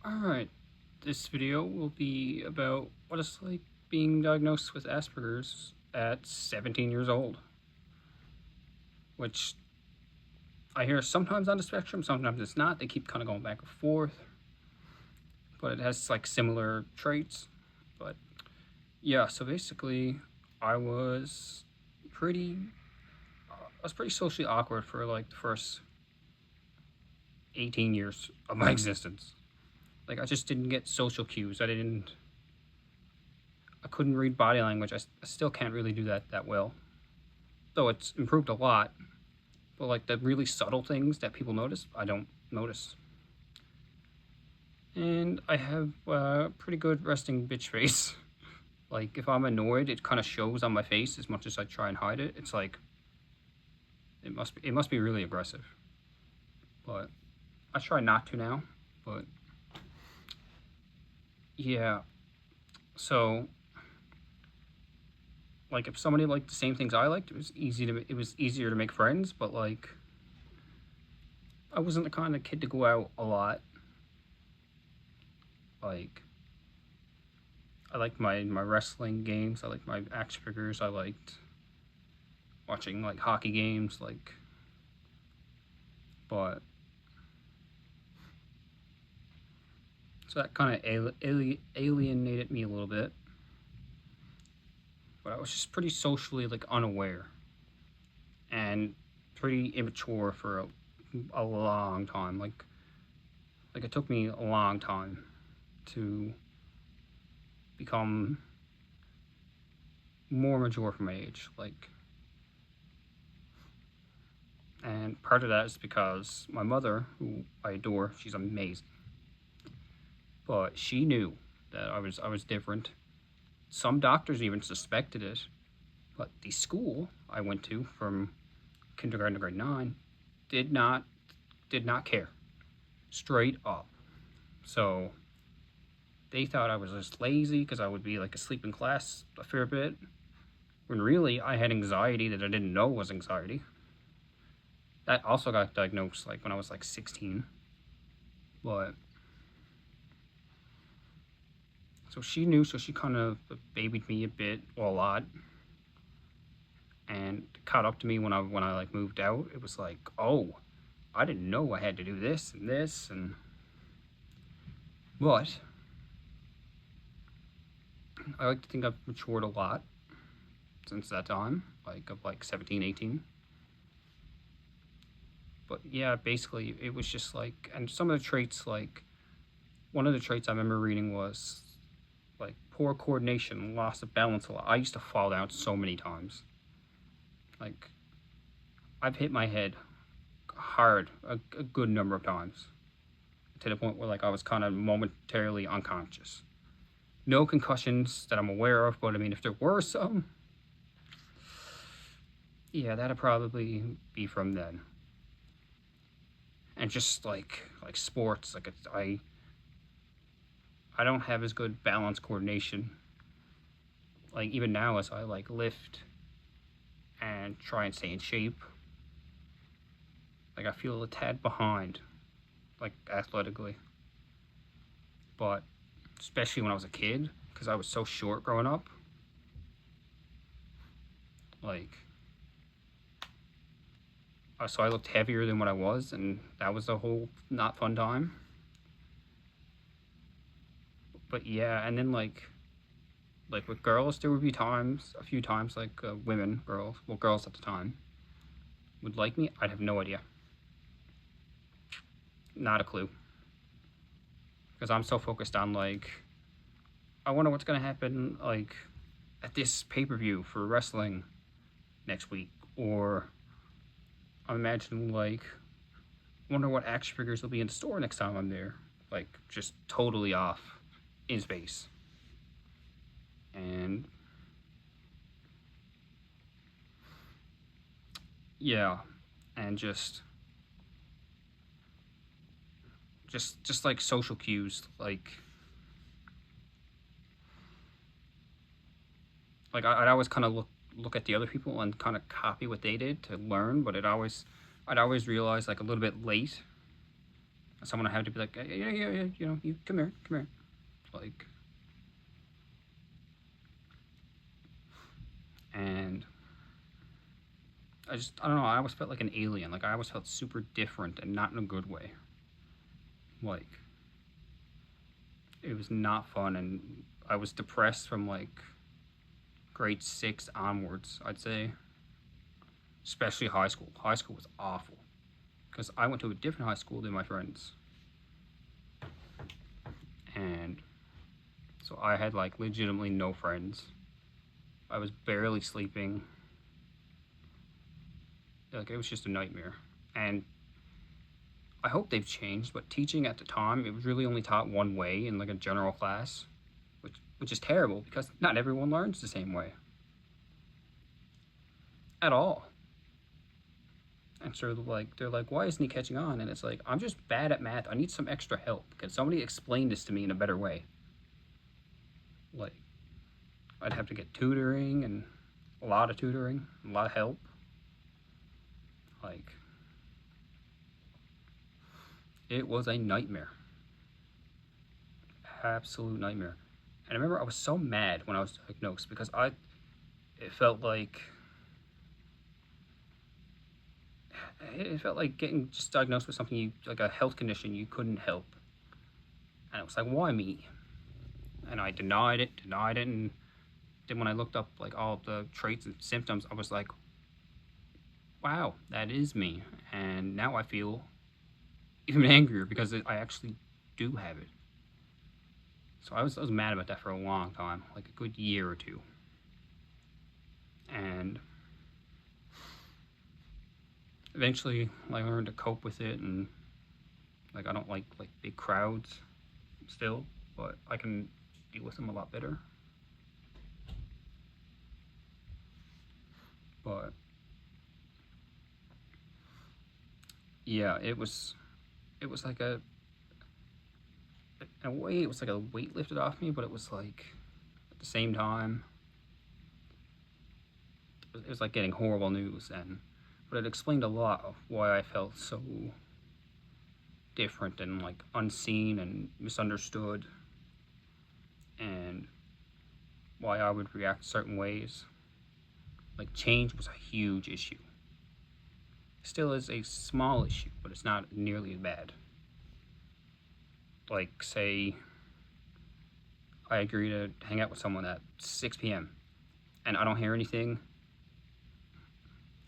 Alright, this video will be about what it's like being diagnosed with Asperger's at 17 years old. Which I hear sometimes on the spectrum, sometimes it's not. They keep kind of going back and forth. But it has like similar traits. But yeah, so basically I was pretty socially awkward for like the first 18 years of my existence. Like I just didn't get social cues. I couldn't read body language. I still can't really do that well. Though it's improved a lot. But like the really subtle things that people notice, I don't notice. And I have a pretty good resting bitch face. Like if I'm annoyed, it kind of shows on my face as much as I try and hide it. It's like it must be really aggressive. But I try not to now. But yeah. So like if somebody liked the same things I liked, it was easier to make friends. But like I wasn't the kind of kid to go out a lot. Like I liked my wrestling games. I liked my action figures. I liked watching like hockey games. But so that kind of alienated me a little bit. But I was just pretty socially like unaware and pretty immature for a long time. Like it took me a long time to become more mature for my age. And part of that is because my mother, who I adore, she's amazing. But she knew that I was different. Some doctors even suspected it. But the school I went to from kindergarten to grade 9 did not care. Straight up. So they thought I was just lazy because I would be like asleep in class a fair bit. When really I had anxiety that I didn't know was anxiety. That also got diagnosed like when I was like 16. But so she knew, so she kind of babied me a lot, and caught up to me when I like moved out. It was like, oh, I didn't know I had to do this and this, but I like to think I've matured a lot since that time, like 17, 18. But yeah, basically it was just like, and some of the traits, like one of the traits I remember reading was like poor coordination, loss of balance a lot. I used to fall down so many times. Like I've hit my head hard a good number of times, to the point where like I was kind of momentarily unconscious. No concussions that I'm aware of, but I mean, if there were some, yeah, that'd probably be from then. And just like sports, like I don't have as good balance coordination. Like even now, as I like lift and try and stay in shape, like I feel a tad behind, like athletically. But especially when I was a kid, because I was so short growing up, like so I looked heavier than what I was, and that was a whole not fun time. But yeah, and then like with girls, there would be times, a few times, like girls at the time would like me. I'd have no idea, not a clue, because I'm so focused on like, I wonder what's gonna happen like at this pay-per-view for wrestling next week, or I'm imagining like, wonder what action figures will be in the store next time I'm there. Like just totally off in space. And yeah, and just like social cues, I'd always kind of look at the other people and kind of copy what they did to learn, but I'd always realize like a little bit late. someone had to be like, yeah, yeah, yeah, you come here, come here. Like, and I don't know, I always felt like an alien. Like, I always felt super different and not in a good way. Like, it was not fun, and I was depressed from like grade 6 onwards, I'd say. Especially high school. High school was awful because I went to a different high school than my friends. And so I had like legitimately no friends. I was barely sleeping. Like, it was just a nightmare. And I hope they've changed, but teaching at the time, it was really only taught one way in like a general class, which is terrible because not everyone learns the same way at all. And so like they're like, why isn't he catching on? And it's like, I'm just bad at math. I need some extra help. Can somebody explain this to me in a better way? Like, I'd have to get tutoring and a lot of tutoring, a lot of help. Like, it was a nightmare. Absolute nightmare. And I remember I was so mad when I was diagnosed because it felt like it felt like getting just diagnosed with something like a health condition you couldn't help. And it was like, why me? And I denied it, and then when I looked up like all the traits and symptoms, I was like, wow, that is me. And now I feel even angrier because I actually do have it. So I was mad about that for a long time, like a good year or two. And eventually I learned to cope with it, and like I don't like big crowds still, but I can deal with them a lot better. But yeah, it was like in a way it was like a weight lifted off me, but it was like at the same time it was like getting horrible news. And but it explained a lot of why I felt so different and like unseen and misunderstood, and why I would react certain ways. Like, change was a huge issue. Still is a small issue, but it's not nearly as bad. Like, say I agree to hang out with someone at 6 p.m. and I don't hear anything,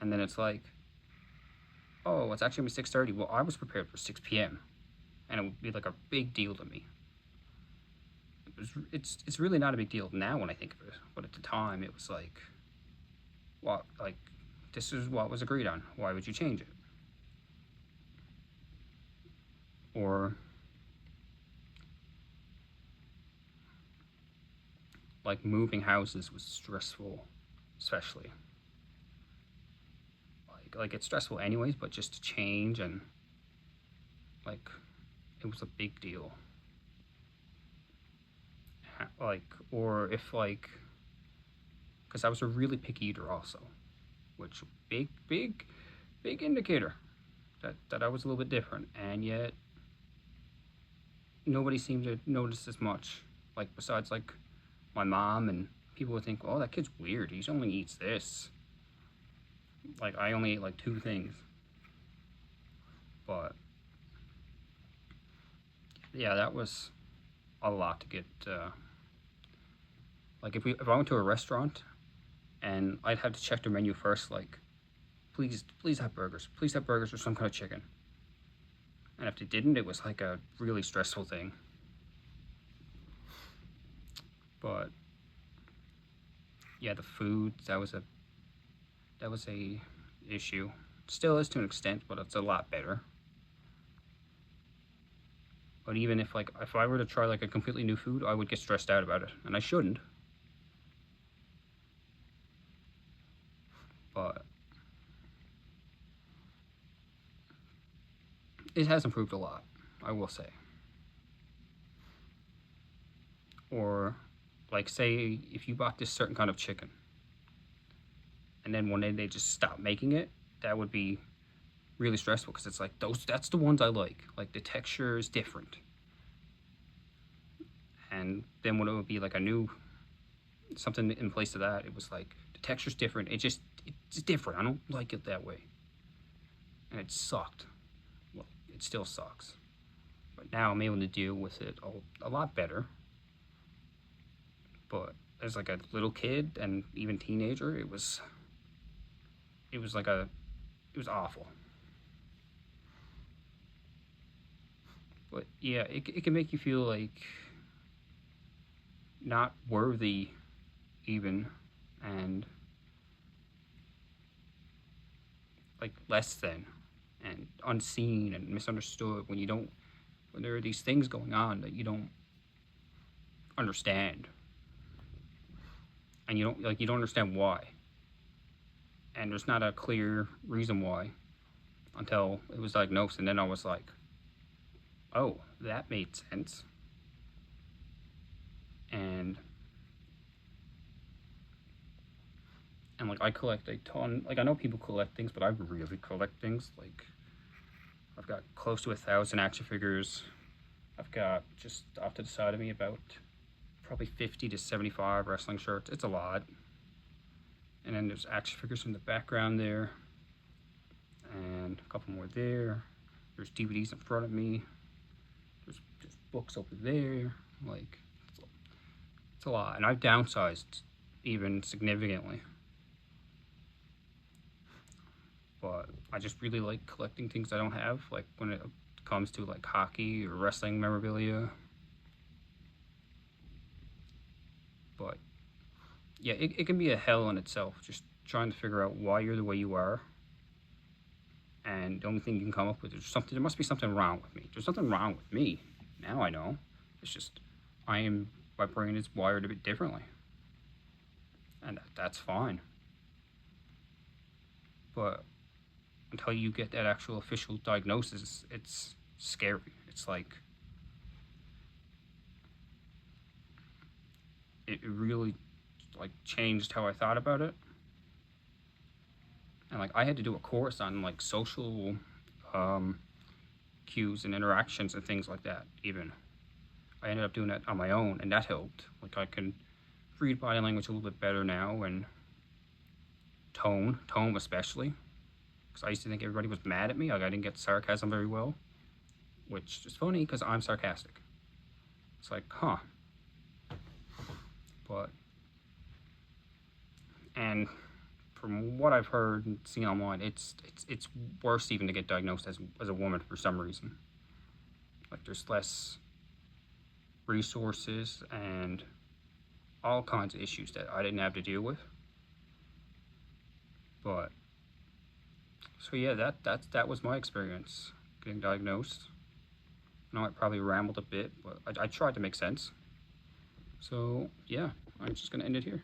and then it's like, oh, it's actually gonna be 6:30. Well, I was prepared for 6 p.m. and it would be like a big deal to me. It's really not a big deal now when I think of it, but at the time it was like, what, like, this is what was agreed on. Why would you change it? Or like moving houses was stressful, especially. Like it's stressful anyways, but just to change, and like it was a big deal. Like, or if like, because I was a really picky eater also, which big indicator that I was a little bit different, and yet nobody seemed to notice as much. Like, besides like my mom, and people would think, oh, that kid's weird. He only eats this. Like, I only ate like two things. But yeah, that was a lot to get. Like, if I went to a restaurant and I'd have to check their menu first, like, please have burgers, please have burgers or some kind of chicken. And if they didn't, it was like a really stressful thing. But yeah, the food, that was a issue. Still is to an extent, but it's a lot better. But even if I were to try like a completely new food, I would get stressed out about it, and I shouldn't. But it has improved a lot, I will say. Or like, say if you bought this certain kind of chicken, and then one day they just stop making it, that would be really stressful because it's like that's the ones I like. Like the texture is different. And then when it would be like a new something in place of that, it was like the texture's different. It's different. I don't like it that way. And it sucked. Well, it still sucks. But now I'm able to deal with it a lot better. But as like a little kid and even teenager, it was like a it was awful. But yeah, it can make you feel like not worthy even, and like less than, and unseen and misunderstood when you don't when there are these things going on that you don't understand, and you don't understand why, and there's not a clear reason why until it was diagnosed, and then I was like, oh, that made sense. and and like I collect a ton. Like I know people collect things, but I really collect things. Like I've got close to 1,000 action figures. I've got just off to the side of me about probably 50 to 75 wrestling shirts. It's a lot. And then there's action figures in the background there, and a couple more there. There's DVDs in front of me. There's books over there. Like it's a lot, and I've downsized even significantly. But I just really like collecting things I don't have. Like when it comes to like hockey or wrestling memorabilia. But yeah, it can be a hell in itself. Just trying to figure out why you're the way you are, and the only thing you can come up with is something. There must be something wrong with me. There's something wrong with me. Now I know. It's just I am. My brain is wired a bit differently, and that's fine. But until you get that actual official diagnosis, it's scary. It's like it really like changed how I thought about it. And like I had to do a course on like social um, cues and interactions and things like that. Even I ended up doing that on my own, and that helped. Like I can read body language a little bit better now, and tone especially, because I used to think everybody was mad at me. Like I didn't get sarcasm very well, which is funny because I'm sarcastic. It's like, huh? But and from what I've heard and seen online, it's worse even to get diagnosed as a woman for some reason. Like there's less resources and all kinds of issues that I didn't have to deal with. But so yeah, that was my experience getting diagnosed. I know I probably rambled a bit, but I tried to make sense. So yeah, I'm just gonna end it here.